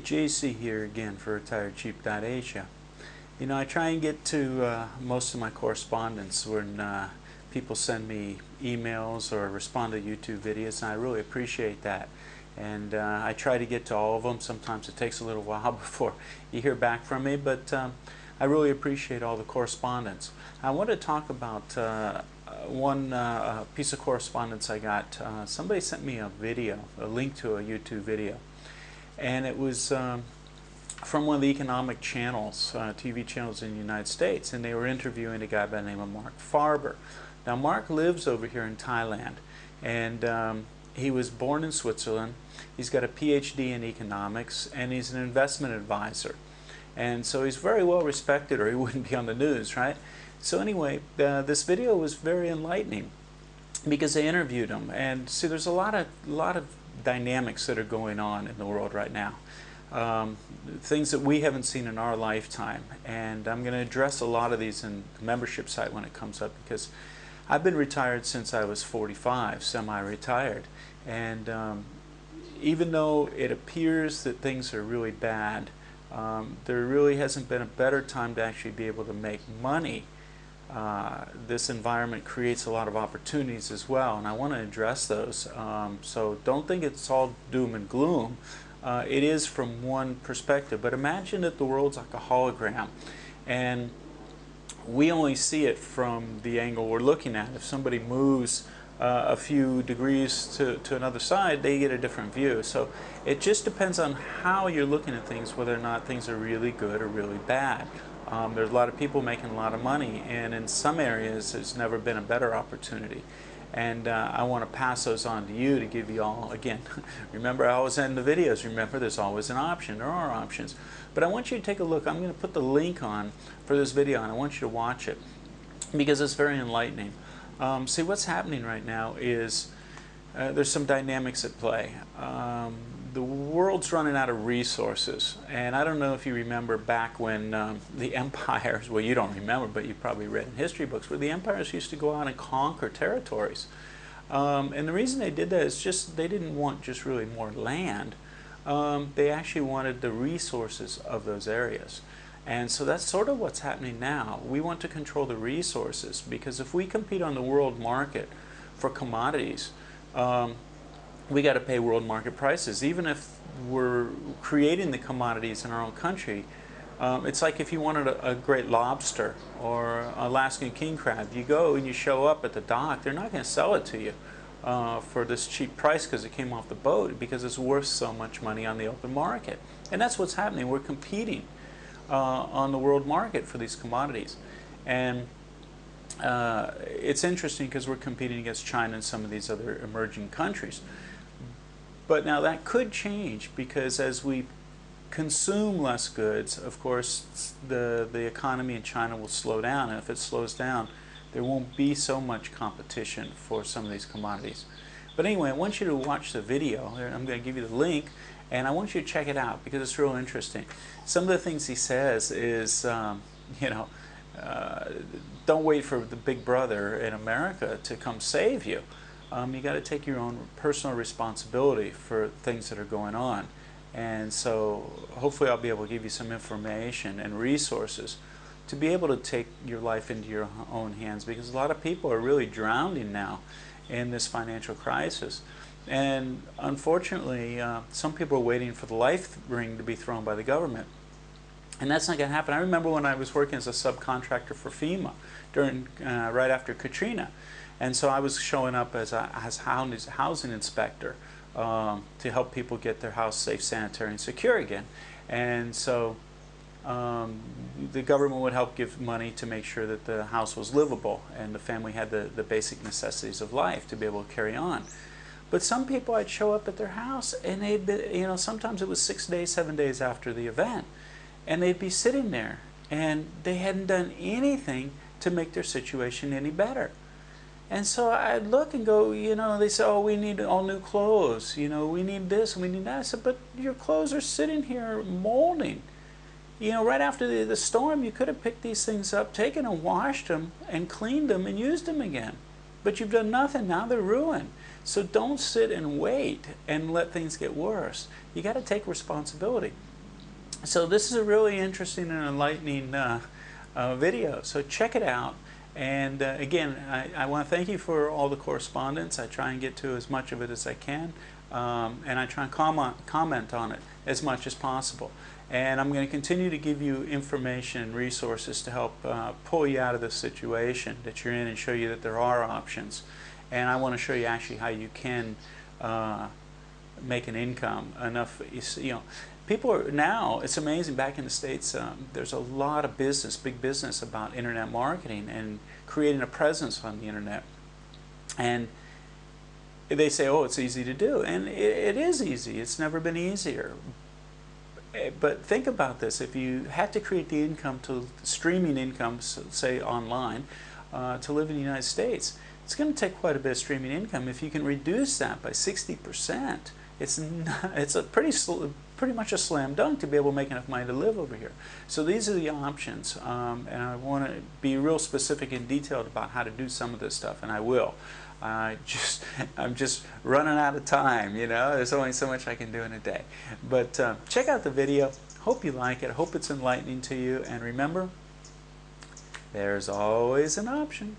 JC here again for RetiredCheap.Asia. You know, I try and get to most of my correspondence when people send me emails or respond to YouTube videos, and I really appreciate that. And I try to get to all of them. Sometimes it takes a little while before you hear back from me, but I really appreciate all the correspondence. I want to talk about one piece of correspondence I got. Somebody sent me a video, a link to a YouTube video. And it was from one of the economic channels, TV channels in the United States, and they were interviewing a guy by the name of Marc Faber. Now, Marc lives over here in Thailand, and he was born in Switzerland. He's got a PhD in economics, and he's an investment advisor. And so he's very well respected, or he wouldn't be on the news, right? So anyway, this video was very enlightening because they interviewed him. And see, there's a lot of dynamics that are going on in the world right now, things that we haven't seen in our lifetime, and I'm going to address a lot of these in the membership site when it comes up, because I've been retired since I was 45, semi-retired, and even though it appears that things are really bad, there really hasn't been a better time to actually be able to make money. This environment creates a lot of opportunities as well, and I want to address those. So don't think it's all doom and gloom. It is from one perspective, but imagine that the world's like a hologram, and we only see it from the angle we're looking at. If somebody moves a few degrees to another side, they get a different view. So it just depends on how you're looking at things, whether or not things are really good or really bad. There's a lot of people making a lot of money, and in some areas there's never been a better opportunity. And I want to pass those on to you to give you all, again, remember I always end the videos, remember there's always an option, there are options. But I want you to take a look. I'm going to put the link on for this video, and I want you to watch it because it's very enlightening. See, what's happening right now is there's some dynamics at play. The world's running out of resources, and I don't know if you remember back when the empires, well, you don't remember, but you probably read in history books, where the empires used to go out and conquer territories. And the reason they did that is just they didn't want just really more land. They actually wanted the resources of those areas. And so that's sort of what's happening now. We want to control the resources, because if we compete on the world market for commodities, we got to pay world market prices. Even if we're creating the commodities in our own country, it's like if you wanted a great lobster or Alaskan king crab, you go and you show up at the dock, they're not going to sell it to you for this cheap price because it came off the boat, because it's worth so much money on the open market. And that's what's happening. We're competing on the world market for these commodities. And it's interesting because we're competing against China and some of these other emerging countries. But now that could change, because as we consume less goods, of course, the economy in China will slow down. And if it slows down, there won't be so much competition for some of these commodities. But anyway, I want you to watch the video. I'm going to give you the link, and I want you to check it out because it's real interesting. Some of the things he says is, you know, don't wait for the big brother in America to come save you. You got to take your own personal responsibility for things that are going on. And so hopefully I'll be able to give you some information and resources to be able to take your life into your own hands, because a lot of people are really drowning now in this financial crisis. And unfortunately, some people are waiting for the life ring to be thrown by the government. And that's not going to happen. I remember when I was working as a subcontractor for FEMA during right after Katrina. And so I was showing up as a housing inspector to help people get their house safe, sanitary, and secure again. And so the government would help give money to make sure that the house was livable and the family had the basic necessities of life to be able to carry on. But some people, I'd show up at their house, and they'd be, you know, sometimes it was 6 days, 7 days after the event, and they'd be sitting there, and they hadn't done anything to make their situation any better. And so I'd look and go, you know, they say, oh, we need all new clothes, you know, we need this, we need that. I said, but your clothes are sitting here molding. You know, right after the storm, you could have picked these things up, taken and washed them, and cleaned them and used them again. But you've done nothing. Now they're ruined. So don't sit and wait and let things get worse. You got to take responsibility. So this is a really interesting and enlightening video. So check it out. And again, I want to thank you for all the correspondence. I try and get to as much of it as I can, and I try and comment on it as much as possible. And I'm going to continue to give you information and resources to help pull you out of this situation that you're in and show you that there are options. And I want to show you actually how you can make an income enough. You know, people are now, it's amazing, back in the States, there's a lot of business, big business about internet marketing and creating a presence on the internet. And they say, oh, it's easy to do. And it is easy. It's never been easier. But think about this. If you had to create the income, to streaming income, say online, to live in the United States, it's going to take quite a bit of streaming income. If you can reduce that by 60%, it's a pretty much a slam dunk to be able to make enough money to live over here. So these are the options, and I want to be real specific and detailed about how to do some of this stuff, and I will. I'm just running out of time, you know. There's only so much I can do in a day. But check out the video. Hope you like it. Hope it's enlightening to you. And remember, there's always an option.